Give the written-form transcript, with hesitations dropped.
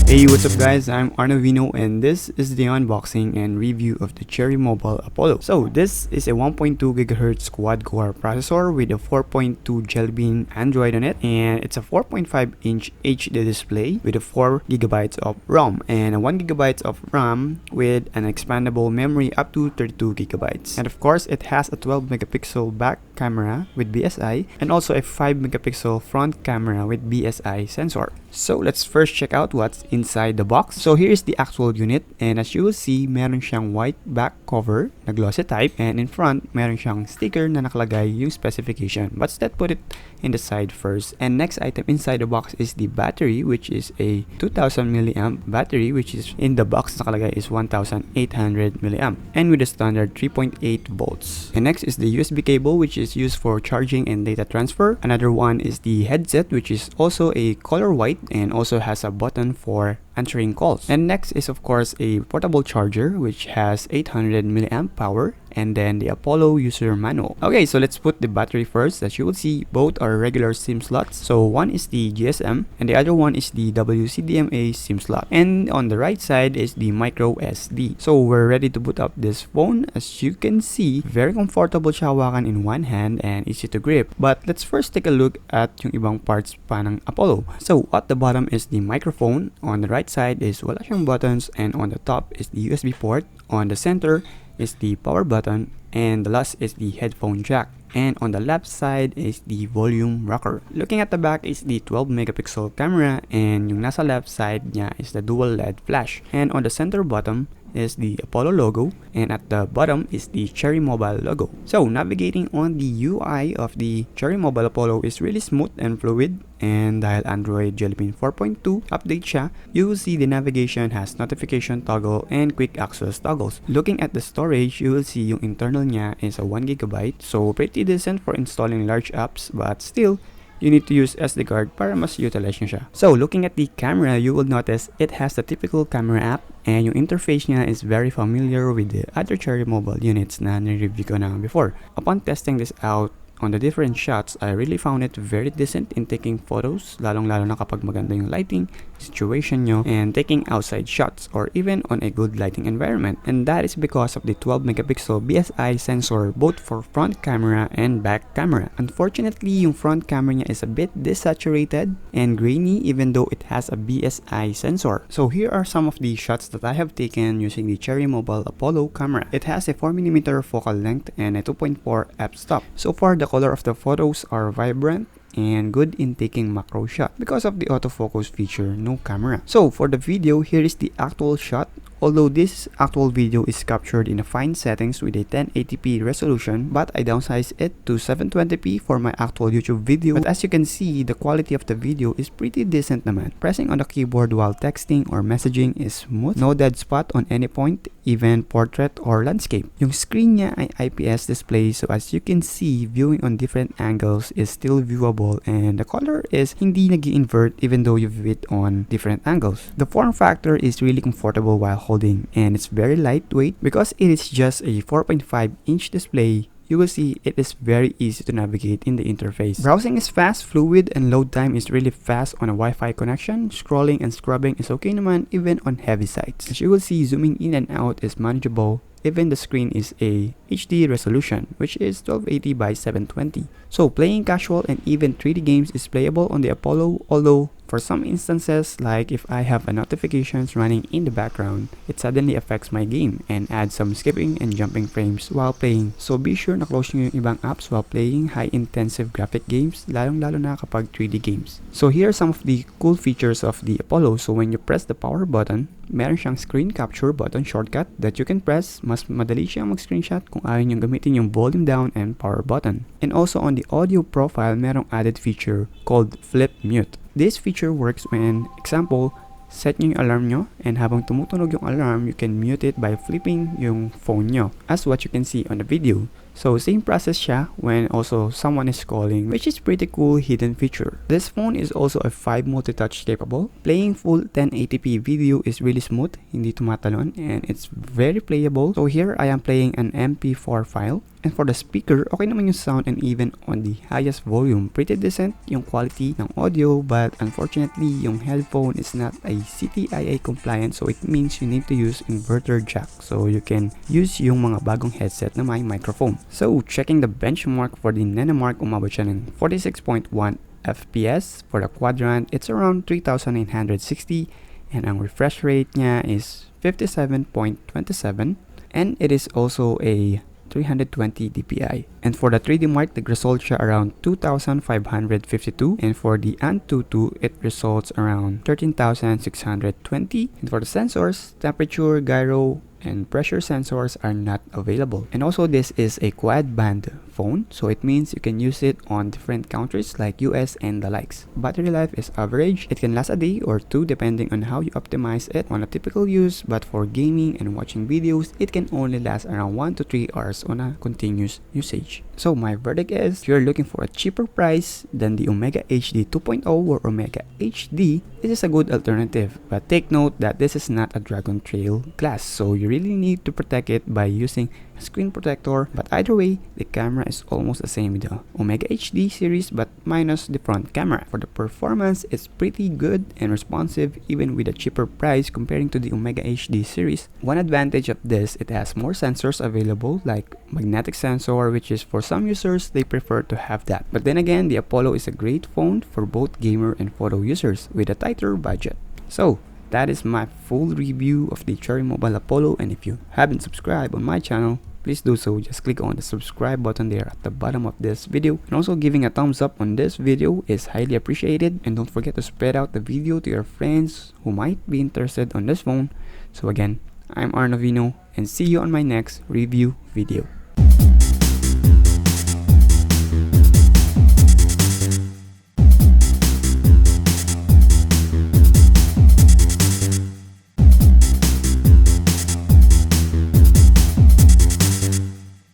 Hey, what's up guys, I'm Arnovino and this is the unboxing and review of the Cherry Mobile Apollo. So this is a 1.2 GHz quad-core processor with a 4.2 Jelly Bean Android on it, and it's a 4.5-inch HD display with a 4 GB of ROM and a 1 GB of RAM with an expandable memory up to 32 GB. And of course, it has a 12 megapixel back camera with BSI and also a 5 megapixel front camera with BSI sensor. So let's first check out what's inside the box. So here's the actual unit, and as you will see, meron siyang white back cover na glossy type, and in front meron siyang sticker na nakalagay yung specification. But let's put it in the side first. And next item inside the box is the battery, which is a 2000 milliamp battery, which is in the box nakalagay is 1800 milliamp and with a standard 3.8 volts. And next is the USB cable, which is used for charging and data transfer. Another one is the headset, which is also a color white and also has a button for answering calls. And next is of course a portable charger which has 800 milliamp power, and then the Apollo user manual. Okay, so let's put the battery first. As you will see, both are regular SIM slots. So one is the GSM and the other one is the WCDMA SIM slot. And on the right side is the micro SD. So we're ready to boot up this phone. As you can see, very comfortable siya hawakan in one hand and easy to grip. But let's first take a look at yung ibang parts pa ng Apollo. So at the bottom is the microphone. On the right side is wala siyang buttons, and on the top is the USB port. On the center is the power button, and the last is the headphone jack. And on the left side is the volume rocker. Looking at the back is the 12 megapixel camera, and yung nasa left side niya is the dual LED flash. And on the center bottom is the Apollo logo, and at the bottom is the Cherry Mobile logo. So navigating on the UI of the Cherry Mobile Apollo is really smooth and fluid, and dahil Android Jelly Bean 4.2 update siya, you will see the navigation has notification toggle and quick access toggles. Looking at the storage, you will see yung internal niya is a 1 GB, so pretty decent for installing large apps, but still you need to use SD card para mas utilize nyo siya. So looking at the camera, you will notice it has the typical camera app, and yung interface niya is very familiar with the other Cherry Mobile units na nireview ko na before. Upon testing this out on the different shots, I really found it very decent in taking photos, lalong-lalo na kapag maganda yung lighting, situation nyo, and taking outside shots or even on a good lighting environment. And that is because of the 12 megapixel BSI sensor both for front camera and back camera. Unfortunately, yung front camera niya is a bit desaturated and grainy even though it has a BSI sensor. So here are some of the shots that I have taken using the Cherry Mobile Apollo camera. It has a 4mm focal length and a 2.4 f-stop. So far, the color of the photos are vibrant and good in taking macro shot. Because of the autofocus feature, no camera. So for the video, here is the actual shot. Although this actual video is captured in a fine settings with a 1080p resolution, but I downsized it to 720p for my actual YouTube video. But as you can see, the quality of the video is pretty decent naman. Pressing on the keyboard while texting or messaging is smooth. No dead spot on any point, even portrait or landscape. Yung screen niya ay IPS display, so as you can see, viewing on different angles is still viewable, and the color is hindi nag-invert even though you view it on different angles. The form factor is really comfortable while holding, and it's very lightweight because it is just a 4.5-inch display. You will see it is very easy to navigate in the interface. Browsing is fast, fluid, and load time is really fast on a Wi-Fi connection. Scrolling and scrubbing is okay naman even on heavy sites. As you will see, zooming in and out is manageable. Even the screen is a HD resolution, which is 1280 by 720. So playing casual and even 3D games is playable on the Apollo, although for some instances, like if I have a notifications running in the background, it suddenly affects my game and adds some skipping and jumping frames while playing. So be sure na close nyo yung ibang apps while playing high-intensive graphic games, lalong-lalo na kapag 3D games. So here are some of the cool features of the Apollo. So when you press the power button, meron siyang screen capture button shortcut that you can press. Mas madali siyang mag-screenshot kung ayaw nyo gamitin yung volume down and power button. And also on the audio profile, merong added feature called flip mute. This feature works when, example, set nyo yung alarm nyo, and habang tumutunog yung alarm, you can mute it by flipping yung phone nyo, as what you can see on the video. So same process siya when also someone is calling, which is pretty cool hidden feature. This phone is also a 5 multi-touch capable. Playing full 1080p video is really smooth, hindi tumatalon, and it's very playable. So here I am playing an MP4 file, And for the speaker, okay naman yung sound and even on the highest volume. Pretty decent yung quality ng audio, but unfortunately, yung headphone is not a CTIA compliant, so it means you need to use inverter jack. So you can use yung mga bagong headset na may microphone. So checking the benchmark for the Nanomark, umabot siya ng 46.1 FPS. For the quadrant, it's around 3,960 and ang refresh rate niya is 57.27 and it is also a 320 dpi. And for the 3D Mark, the results siya around 2,552 and for the Antutu, it results around 13,620. And for the sensors, temperature, gyro, and pressure sensors are not available. And also this is a quad band phone, so it means you can use it on different countries like US and the likes. Battery life is average. It can last a day or two depending on how you optimize it on a typical use, but for gaming and watching videos, it can only last around 1 to 3 hours on a continuous usage. So my verdict is, if you're looking for a cheaper price than the Omega HD 2.0 or Omega HD, this is a good alternative. But take note that this is not a Dragon Trail glass, so you really need to protect it by using a screen protector. But either way, the camera is almost the same with the Omega HD series but minus the front camera. For the performance, it's pretty good and responsive even with a cheaper price comparing to the Omega HD series. One advantage of this, it has more sensors available like magnetic sensor, which is for some users, they prefer to have that. But then again, the Apollo is a great phone for both gamer and photo users with a tighter budget. So that is my full review of the Cherry Mobile Apollo, and if you haven't subscribed on my channel, please do so. Just click on the subscribe button there at the bottom of this video, and also giving a thumbs up on this video is highly appreciated. And don't forget to spread out the video to your friends who might be interested on this phone. So again, I'm Arnovino and see you on my next review video.